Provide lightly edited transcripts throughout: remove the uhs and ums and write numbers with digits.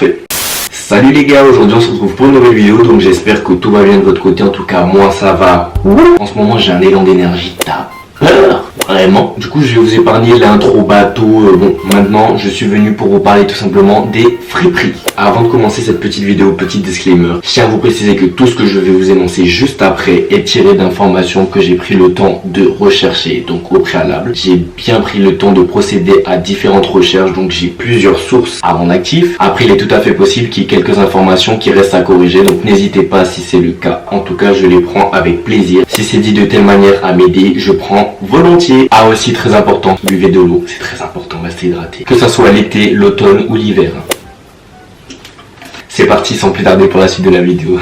Parfait. Salut les gars, aujourd'hui on se retrouve pour une nouvelle vidéo, donc j'espère que tout va bien de votre côté, en tout cas moi ça va. En ce moment j'ai un élan d'énergie vraiment. Du coup je vais vous épargner l'intro bateau. Bon, maintenant je suis venu pour vous parler tout simplement des friperies. Avant de commencer cette petite vidéo, petit disclaimer, je tiens à vous préciser que tout ce que je vais vous énoncer juste après est tiré d'informations que j'ai pris le temps de rechercher. Donc au préalable, j'ai bien pris le temps de procéder à différentes recherches, donc j'ai plusieurs sources à mon actif. Après il est tout à fait possible qu'il y ait quelques informations qui restent à corriger, donc n'hésitez pas si c'est le cas. En tout cas je les prends avec plaisir. Si c'est dit de telle manière à m'aider, je prends volontiers. Ah aussi très important, buvez de l'eau, c'est très important, restez hydraté. Que ça soit l'été, l'automne ou l'hiver. C'est parti sans plus tarder pour la suite de la vidéo.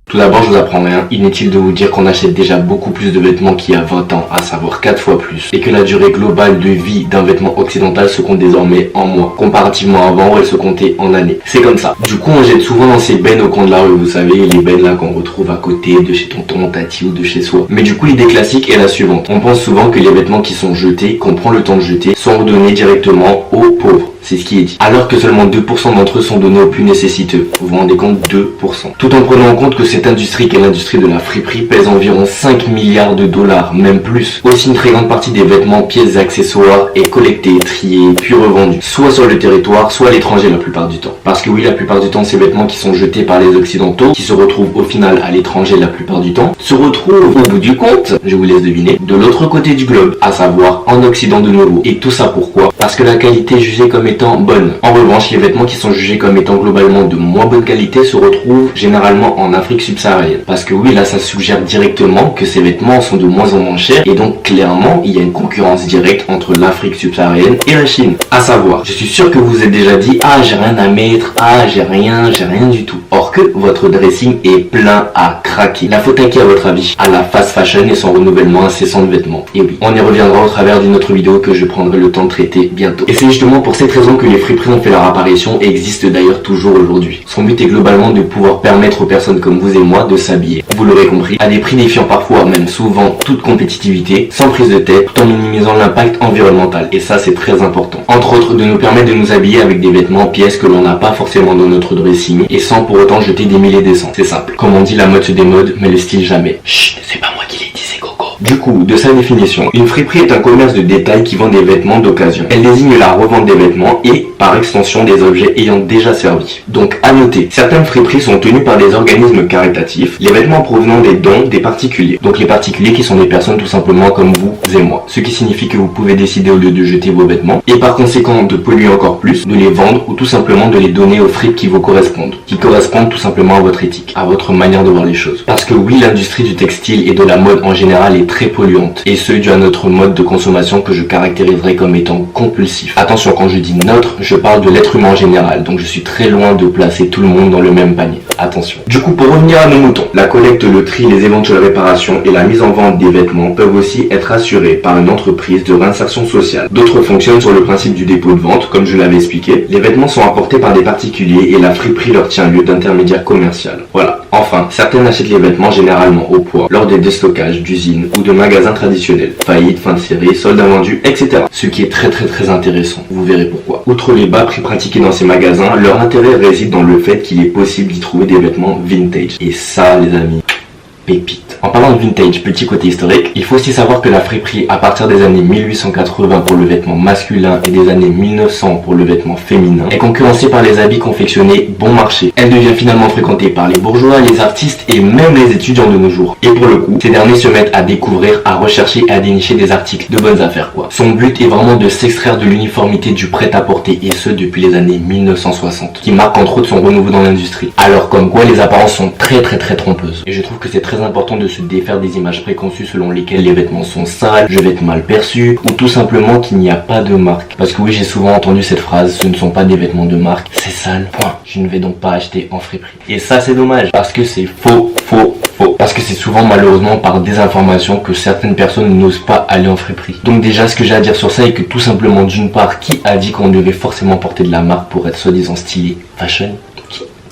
Tout d'abord, je vous apprends rien. Inutile de vous dire qu'on achète déjà beaucoup plus de vêtements qu'il y a 20 ans, à savoir 4 fois plus. Et que la durée globale de vie d'un vêtement occidental se compte désormais en mois. Comparativement à avant, où elle se comptait en années. C'est comme ça. Du coup, on jette souvent dans ces bennes au coin de la rue, vous savez, les bennes là qu'on retrouve à côté de chez tonton, tati ou de chez soi. Mais du coup, l'idée classique est la suivante. On pense souvent que les vêtements qui sont jetés, qu'on prend le temps de jeter, sont redonnés directement aux pauvres. C'est ce qui est dit. Alors que seulement 2% d'entre eux sont donnés aux plus nécessiteux. Vous vous rendez compte, 2%. Tout en prenant en compte que cette industrie qu'est l'industrie de la friperie pèse environ 5 milliards de dollars, même plus. Aussi une très grande partie des vêtements, pièces et accessoires est collectée, triée, puis revendue. Soit sur le territoire, soit à l'étranger la plupart du temps. Parce que oui, la plupart du temps, ces vêtements qui sont jetés par les occidentaux, qui se retrouvent au final à l'étranger la plupart du temps, se retrouvent au bout du compte, je vous laisse deviner, de l'autre côté du globe, à savoir en Occident de nouveau. Et tout ça pourquoi? Parce que la qualité est jugée comme étant bonne. En revanche, les vêtements qui sont jugés comme étant globalement de moins bonne qualité se retrouvent généralement en Afrique subsaharienne. Parce que oui, là ça suggère directement que ces vêtements sont de moins en moins chers et donc clairement il y a une concurrence directe entre l'Afrique subsaharienne et la Chine. À savoir, je suis sûr que vous vous êtes déjà dit « Ah, j'ai rien à mettre, ah, j'ai rien du tout ». Or que votre dressing est plein à craquer. La faute à qui à votre avis? À la fast fashion et son renouvellement incessant de vêtements. Et oui, on y reviendra au travers d'une autre vidéo que je prendrai le temps de traiter bientôt. Et c'est justement pour cette raison que les friperies ont fait leur apparition et existent d'ailleurs toujours aujourd'hui. Son but est globalement de pouvoir permettre aux personnes comme vous et moi de s'habiller, vous l'aurez compris, à des prix défiant parfois même souvent toute compétitivité, sans prise de tête, tout en minimisant l'impact environnemental. Et ça c'est très important. Entre autres de nous permettre de nous habiller avec des vêtements, pièces que l'on n'a pas forcément dans notre dressing et sans pour autant jeter des milliers d'essence. C'est simple. Comme on dit, la mode se démode, mais le style jamais. Chut, c'est pas moi qui l'ai dit, c'est Coco. Du coup, de sa définition, une friperie est un commerce de détail qui vend des vêtements d'occasion. Elle désigne la revente des vêtements et, par extension, des objets ayant déjà servi. Donc, à noter, certaines friperies sont tenues par des organismes caritatifs, les vêtements provenant des dons des particuliers. Donc les particuliers qui sont des personnes tout simplement comme vous et moi. Ce qui signifie que vous pouvez décider au lieu de jeter vos vêtements, et par conséquent de polluer encore plus, de les vendre ou tout simplement de les donner aux fripes qui vous correspondent. Qui correspondent tout simplement à votre éthique, à votre manière de voir les choses. Parce que oui, l'industrie du textile et de la mode en général est très polluante, et ce dû à notre mode de consommation que je caractériserais comme étant compulsif. Attention, quand je dis notre, je parle de l'être humain en général, donc je suis très loin de placer tout le monde dans le même panier. Attention. Du coup, pour revenir à nos moutons, la collecte, le tri, les éventuelles réparations et la mise en vente des vêtements peuvent aussi être assurées par une entreprise de réinsertion sociale. D'autres fonctionnent sur le principe du dépôt de vente, comme je l'avais expliqué. Les vêtements sont apportés par des particuliers et la friperie leur tient lieu d'intermédiaire commercial. Voilà. Enfin, certaines achètent les vêtements généralement au poids, lors des déstockages d'usines ou de magasins traditionnels, faillite, fin de série, soldes invendus, etc. Ce qui est très intéressant, vous verrez pourquoi. Outre les bas prix pratiqués dans ces magasins, leur intérêt réside dans le fait qu'il est possible d'y trouver des vêtements vintage. Et ça, les amis, pépite. En parlant de vintage, petit côté historique, il faut aussi savoir que la friperie, à partir des années 1880 pour le vêtement masculin et des années 1900 pour le vêtement féminin, est concurrencée par les habits confectionnés bon marché. Elle devient finalement fréquentée par les bourgeois, les artistes et même les étudiants de nos jours. Et pour le coup, ces derniers se mettent à découvrir, à rechercher et à dénicher des articles de bonnes affaires quoi. Son but est vraiment de s'extraire de l'uniformité du prêt-à-porter et ce depuis les années 1960, qui marque entre autres son renouveau dans l'industrie. Alors comme quoi les apparences sont très trompeuses. Et je trouve que c'est très important de se défaire des images préconçues selon lesquelles les vêtements sont sales, je vais être mal perçu, ou tout simplement qu'il n'y a pas de marque. Parce que oui, j'ai souvent entendu cette phrase, ce ne sont pas des vêtements de marque, c'est sale, point. Je ne vais donc pas acheter en friperie. Et ça c'est dommage, parce que c'est faux. Parce que c'est souvent malheureusement par désinformation que certaines personnes n'osent pas aller en friperie. Donc déjà ce que j'ai à dire sur ça est que tout simplement d'une part, qui a dit qu'on devait forcément porter de la marque pour être soi-disant stylé? Fashion?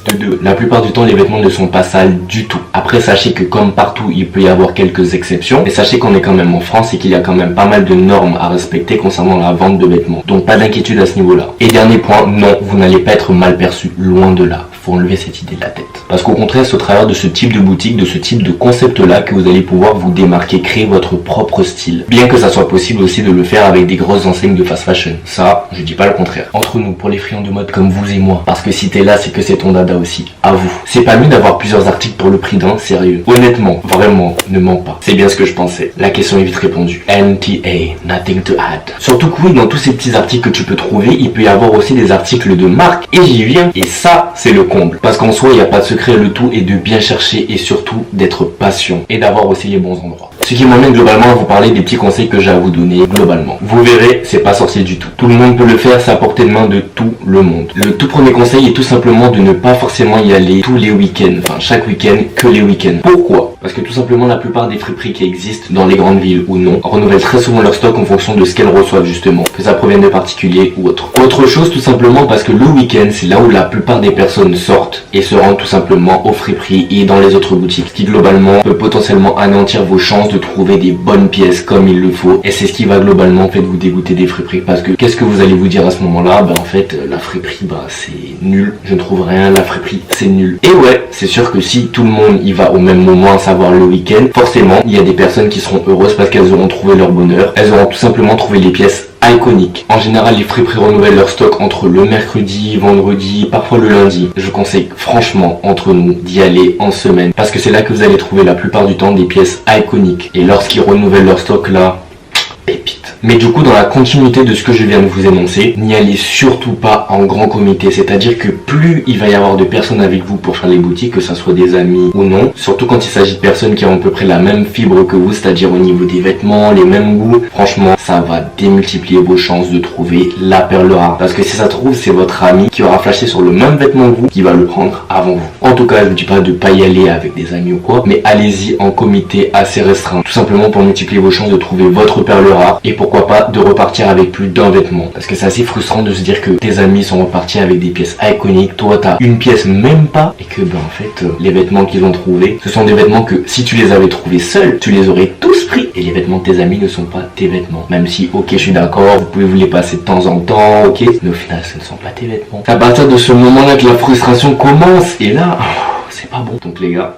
De deux, la plupart du temps, les vêtements ne sont pas sales du tout. Après, sachez que comme partout, il peut y avoir quelques exceptions. Mais sachez qu'on est quand même en France et qu'il y a quand même pas mal de normes à respecter concernant la vente de vêtements. Donc pas d'inquiétude à ce niveau-là. Et dernier point, non, vous n'allez pas être mal perçu. Loin de là. Faut enlever cette idée de la tête. Parce qu'au contraire, c'est au travers de ce type de boutique, de ce type de concept-là que vous allez pouvoir vous démarquer, créer votre propre style. Bien que ça soit possible aussi de le faire avec des grosses enseignes de fast fashion. Ça, je dis pas le contraire. Entre nous, pour les friands de mode comme vous et moi. Parce que si t'es là, c'est que c'est ton dada aussi. À vous. C'est pas mieux d'avoir plusieurs articles pour le prix d'un, sérieux. Honnêtement, vraiment, ne mens pas. C'est bien ce que je pensais. La question est vite répondue. NTA, nothing to add. Surtout que oui, dans tous ces petits articles que tu peux trouver, il peut y avoir aussi des articles de marque. Et j'y viens. Et ça, c'est le comble. Parce qu'en soi, il n'y a pas de secret. Le tout est de bien chercher et surtout d'être patient. Et d'avoir aussi les bons endroits. Ce qui m'amène globalement à vous parler des petits conseils que j'ai à vous donner globalement. Vous verrez, c'est pas sorcier du tout. Tout le monde peut le faire, c'est à portée de main de tout le monde. Le tout premier conseil est tout simplement de ne pas forcément y aller tous les week-ends, enfin chaque week-end, que les week-ends. Pourquoi ? Parce que tout simplement la plupart des friperies qui existent dans les grandes villes ou non renouvellent très souvent leur stock en fonction de ce qu'elles reçoivent justement, que ça provienne de particuliers ou autre. Autre chose tout simplement parce que le week-end c'est là où la plupart des personnes sortent et se rendent tout simplement aux friperies et dans les autres boutiques, ce qui globalement peut potentiellement anéantir vos chances de trouver des bonnes pièces comme il le faut, et c'est ce qui va globalement en fait vous dégoûter des friperies. Parce que qu'est-ce que vous allez vous dire à ce moment-là ? En fait la friperie c'est nul, je ne trouve rien, la friperie c'est nul. Et ouais, c'est sûr que si tout le monde y va au même moment, à savoir le week-end, forcément il y a des personnes qui seront heureuses parce qu'elles auront trouvé leur bonheur, elles auront tout simplement trouvé les pièces iconiques. En général, les friperies renouvellent leur stock entre le mercredi, vendredi, parfois le lundi. Je conseille franchement entre nous d'y aller en semaine parce que c'est là que vous allez trouver la plupart du temps des pièces iconiques. Et lorsqu'ils renouvellent leur stock là, pépite. Mais du coup, dans la continuité de ce que je viens de vous énoncer, n'y allez surtout pas en grand comité. C'est-à-dire que plus il va y avoir de personnes avec vous pour faire les boutiques, que ça soit des amis ou non, surtout quand il s'agit de personnes qui ont à peu près la même fibre que vous, c'est-à-dire au niveau des vêtements, les mêmes goûts, franchement, ça va démultiplier vos chances de trouver la perle rare. Parce que si ça se trouve, c'est votre ami qui aura flashé sur le même vêtement que vous, qui va le prendre avant vous. En tout cas, je ne dis pas de pas y aller avec des amis ou quoi, mais allez-y en comité assez restreint. Tout simplement pour multiplier vos chances de trouver votre perle rare et pourquoi pas de repartir avec plus d'un vêtement. Parce que c'est assez frustrant de se dire que tes amis sont repartis avec des pièces iconiques, toi t'as une pièce même pas, et que en fait les vêtements qu'ils ont trouvés, ce sont des vêtements que si tu les avais trouvés seuls, tu les aurais tous pris. Et les vêtements de tes amis ne sont pas tes vêtements. Même si ok je suis d'accord, vous pouvez vous les passer de temps en temps, ok, mais au final ce ne sont pas tes vêtements. C'est à partir de ce moment-là que la frustration commence, et là, c'est pas bon. Donc les gars,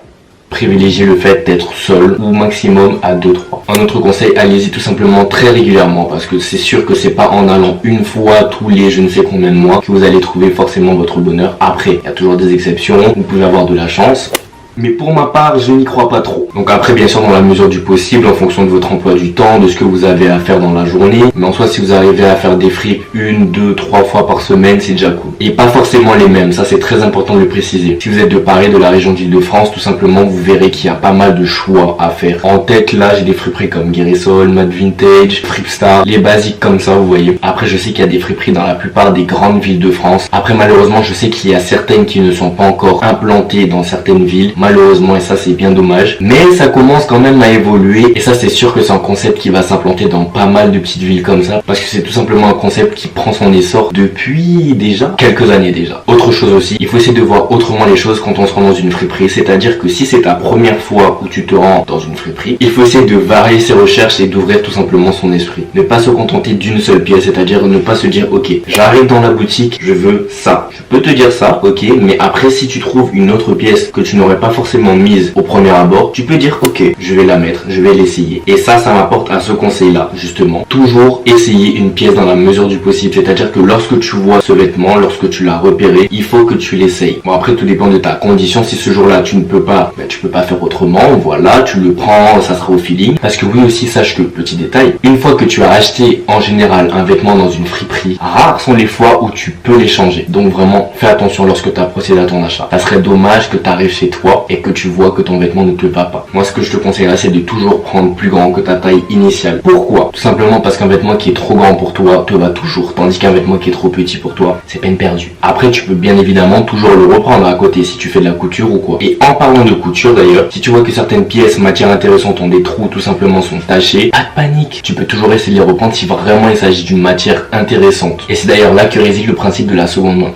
privilégiez le fait d'être seul ou maximum à 2-3. Un autre conseil, allez-y tout simplement très régulièrement parce que c'est sûr que c'est pas en allant une fois tous les je ne sais combien de mois que vous allez trouver forcément votre bonheur. Après, il y a toujours des exceptions, vous pouvez avoir de la chance. Mais pour ma part, je n'y crois pas trop. Donc après, bien sûr, dans la mesure du possible, en fonction de votre emploi du temps, de ce que vous avez à faire dans la journée. Mais en soi, si vous arrivez à faire des fripes 1, 2, 3 fois par semaine, c'est déjà cool. Et pas forcément les mêmes, ça c'est très important de le préciser. Si vous êtes de Paris, de la région d'Île-de-France, tout simplement, vous verrez qu'il y a pas mal de choix à faire. En tête, là, j'ai des friperies comme Guérissol, Mad Vintage, Fripstar, les basiques comme ça, vous voyez. Après, je sais qu'il y a des friperies dans la plupart des grandes villes de France. Après, malheureusement, je sais qu'il y a certaines qui ne sont pas encore implantées dans certaines villes. Malheureusement, et ça c'est bien dommage, mais ça commence quand même à évoluer et ça c'est sûr que c'est un concept qui va s'implanter dans pas mal de petites villes comme ça parce que c'est tout simplement un concept qui prend son essor depuis déjà quelques années déjà. Autre chose aussi, il faut essayer de voir autrement les choses quand on se rend dans une friperie, c'est-à-dire que si c'est ta première fois où tu te rends dans une friperie, il faut essayer de varier ses recherches et d'ouvrir tout simplement son esprit. Ne pas se contenter d'une seule pièce, c'est-à-dire ne pas se dire ok, j'arrive dans la boutique, je veux ça. Je peux te dire ça, ok, mais après si tu trouves une autre pièce que tu n'aurais pas forcément mise au premier abord, tu peux dire ok, je vais la mettre, je vais l'essayer. Et ça m'apporte à ce conseil-là, justement. Toujours essayer une pièce dans la mesure du possible. C'est-à-dire que lorsque tu vois ce vêtement, lorsque tu l'as repéré, il faut que tu l'essayes. Bon après tout dépend de ta condition. Si ce jour-là tu ne peux pas, tu peux pas faire autrement. Voilà, tu le prends, ça sera au feeling. Parce que oui aussi, sache que, petit détail, une fois que tu as acheté en général un vêtement dans une friperie, rares sont les fois où tu peux les changer. Donc vraiment, fais attention lorsque tu as procédé à ton achat. Ça serait dommage que tu arrives chez toi et que tu vois que ton vêtement ne te va pas. Moi ce que je te conseillerais c'est de toujours prendre plus grand que ta taille initiale. Pourquoi ? Tout simplement parce qu'un vêtement qui est trop grand pour toi te va toujours, tandis qu'un vêtement qui est trop petit pour toi, c'est peine perdue. Après tu peux bien évidemment toujours le reprendre à côté si tu fais de la couture ou quoi. Et en parlant de couture d'ailleurs, si tu vois que certaines pièces, matières intéressantes ont des trous, tout simplement sont tachées, pas de panique, tu peux toujours essayer de les reprendre si vraiment il s'agit d'une matière intéressante. Et c'est d'ailleurs là que réside le principe de la seconde main.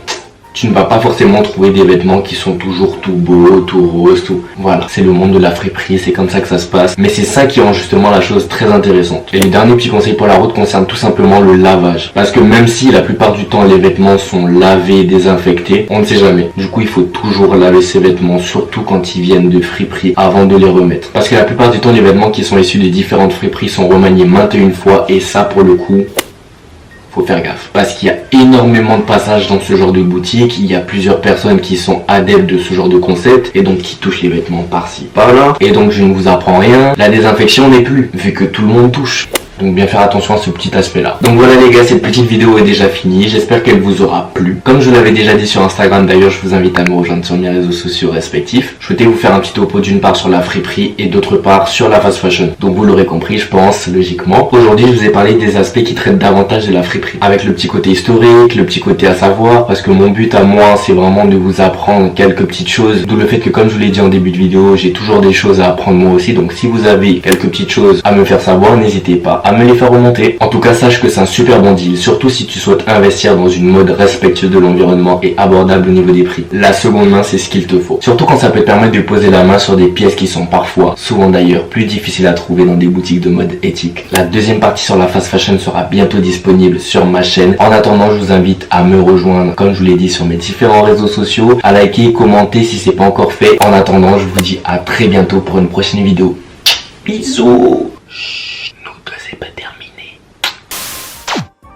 tu ne vas pas forcément trouver des vêtements qui sont toujours tout beaux, tout roses, tout... Voilà, c'est le monde de la friperie, c'est comme ça que ça se passe. Mais c'est ça qui rend justement la chose très intéressante. Et le dernier petit conseil pour la route concerne tout simplement le lavage. Parce que même si la plupart du temps les vêtements sont lavés, désinfectés, on ne sait jamais. Du coup, il faut toujours laver ses vêtements, surtout quand ils viennent de friperie, avant de les remettre. Parce que la plupart du temps, les vêtements qui sont issus des différentes friperies sont remaniés maintes et une fois, et ça pour le coup... faut faire gaffe. Parce qu'il y a énormément de passages dans ce genre de boutique, il y a plusieurs personnes qui sont adeptes de ce genre de concept, et donc qui touchent les vêtements par-ci, par-là, et donc je ne vous apprends rien, la désinfection n'est plus, vu que tout le monde touche. Donc bien faire attention à ce petit aspect là. Donc voilà les gars, cette petite vidéo est déjà finie, j'espère qu'elle vous aura plu. Comme je l'avais déjà dit sur Instagram d'ailleurs, je vous invite à me rejoindre sur mes réseaux sociaux respectifs. Je souhaitais vous faire un petit topo d'une part sur la friperie et d'autre part sur la fast fashion. Donc vous l'aurez compris je pense, logiquement. Aujourd'hui je vous ai parlé des aspects qui traitent davantage de la friperie. Avec le petit côté historique, le petit côté à savoir, parce que mon but à moi c'est vraiment de vous apprendre quelques petites choses. D'où le fait que comme je vous l'ai dit en début de vidéo, j'ai toujours des choses à apprendre moi aussi. Donc si vous avez quelques petites choses à me faire savoir, n'hésitez pas à me les faire remonter. En tout cas, sache que c'est un super bon deal, surtout si tu souhaites investir dans une mode respectueuse de l'environnement et abordable au niveau des prix. La seconde main, c'est ce qu'il te faut. Surtout quand ça peut te permettre de poser la main sur des pièces qui sont parfois, souvent d'ailleurs, plus difficiles à trouver dans des boutiques de mode éthique. La deuxième partie sur la fast fashion sera bientôt disponible sur ma chaîne. En attendant, je vous invite à me rejoindre, comme je vous l'ai dit, sur mes différents réseaux sociaux, à liker, commenter si c'est pas encore fait. En attendant, je vous dis à très bientôt pour une prochaine vidéo. Bisous.